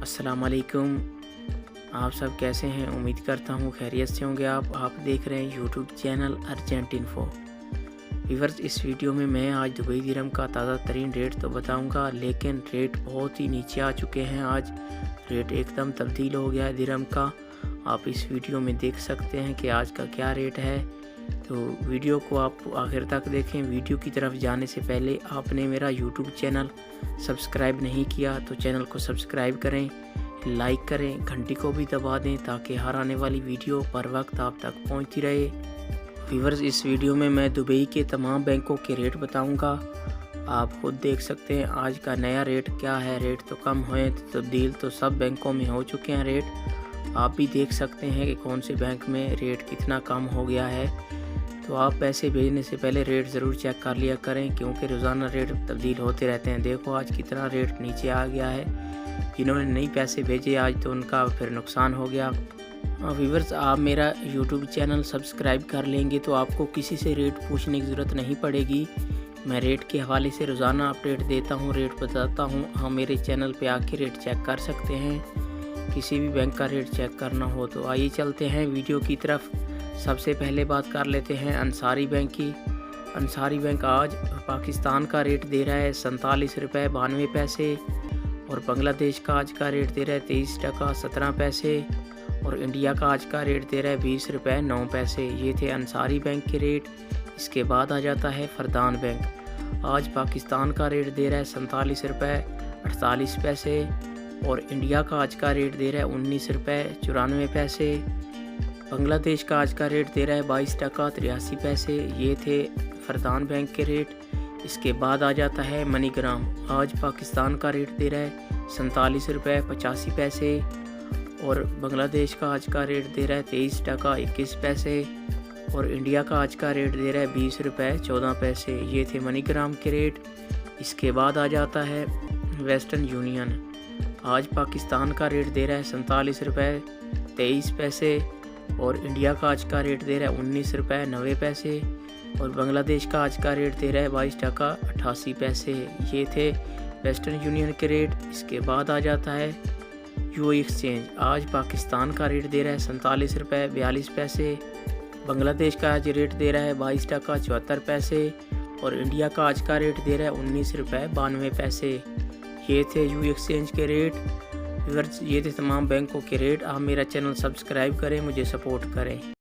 अस्सलाम वालेकुम। आप सब कैसे हैं? उम्मीद करता हूँ खैरियत से होंगे। आप देख रहे हैं YouTube channel urgent info. Viewers, इस वीडियो में मैं आज दुबई दिरहम का ताज़ा तरीन रेट तो बताऊंगा, लेकिन रेट बहुत ही नीचे आ चुके हैं। आज रेट एकदम तब्दील हो गया है दिरहम का। आप इस वीडियो में देख सकते हैं कि आज का क्या रेट है। तो वीडियो को आप आखिर तक देखें। वीडियो की तरफ जाने से पहले आपने मेरा यूट्यूब चैनल सब्सक्राइब नहीं किया तो चैनल को सब्सक्राइब करें, लाइक करें, घंटी को भी दबा दें ताकि हर आने वाली वीडियो पर वक्त आप तक पहुंचती रहे। व्यूअर्स, इस वीडियो में मैं दुबई के तमाम बैंकों के रेट बताऊंगा। आप खुद देख सकते हैं आज का नया रेट क्या है। रेट तो कम हुए तो तब्दील तो सब बैंकों में हो चुके हैं रेट। आप भी देख सकते हैं कि कौन से बैंक में रेट कितना कम हो गया है। तो आप पैसे भेजने से पहले रेट ज़रूर चेक कर लिया करें, क्योंकि रोज़ाना रेट तब्दील होते रहते हैं। देखो आज कितना रेट नीचे आ गया है। जिन्होंने नहीं पैसे भेजे आज तो उनका फिर नुकसान हो गया। व्यूअर्स, आप मेरा यूट्यूब चैनल सब्सक्राइब कर लेंगे तो आपको किसी से रेट पूछने की ज़रूरत नहीं पड़ेगी। मैं रेट के हवाले से रोज़ाना अपडेट देता हूँ, रेट बताता हूँ। हम मेरे चैनल पे आके रेट चेक कर सकते हैं। किसी भी बैंक का रेट चेक करना हो तो आइए चलते हैं वीडियो की तरफ। सबसे पहले बात कर लेते हैं अंसारी बैंक की। अंसारी बैंक आज पाकिस्तान का रेट दे रहा है 47 रुपये 92 पैसे, और बांग्लादेश का आज का रेट दे रहा है 23 टका 17 पैसे, और इंडिया का आज का रेट दे रहा है 20 रुपये 9 पैसे। ये थे अंसारी बैंक के रेट। इसके बाद आ जाता है फरदान बैंक। आज पाकिस्तान का रेट दे रहा है 47 रुपये 48 पैसे, और इंडिया का आज का रेट दे रहा है 19 रुपये 94 पैसे। बांग्लादेश का आज का रेट दे रहा है 22 टका 83 पैसे। ये थे फरदान बैंक के रेट। इसके बाद आ जाता है मनीग्राम। आज पाकिस्तान का रेट दे रहा है 47 रुपये 85 पैसे, और बांग्लादेश का आज का रेट दे रहा है 23 टका 21 पैसे, और इंडिया का आज का रेट दे रहा है 20 रुपये 14 पैसे। ये थे मनीग्राम के रेट। इसके बाद आ जाता है वेस्टर्न यूनियन। आज पाकिस्तान का रेट दे रहा है 47 रुपये 23 पैसे, और इंडिया का आज का रेट दे रहा है 19 रुपये 90 पैसे, और बांग्लादेश का आज का रेट दे रहा है 22 टका 88 पैसे। ये थे वेस्टर्न यूनियन के रेट। इसके बाद आ जाता है यूएई एक्सचेंज। आज पाकिस्तान का रेट दे रहा है 47 रुपये 42 पैसे, बांग्लादेश का आज रेट दे रहा है 22 टका 74 पैसे, और इंडिया का आज का रेट दे रहा है 19 रुपये 92 पैसे। ये थे यूएई एक्सचेंज के रेट। ये थे तमाम बैंकों के रेट। आप मेरा चैनल सब्सक्राइब करें, मुझे सपोर्ट करें।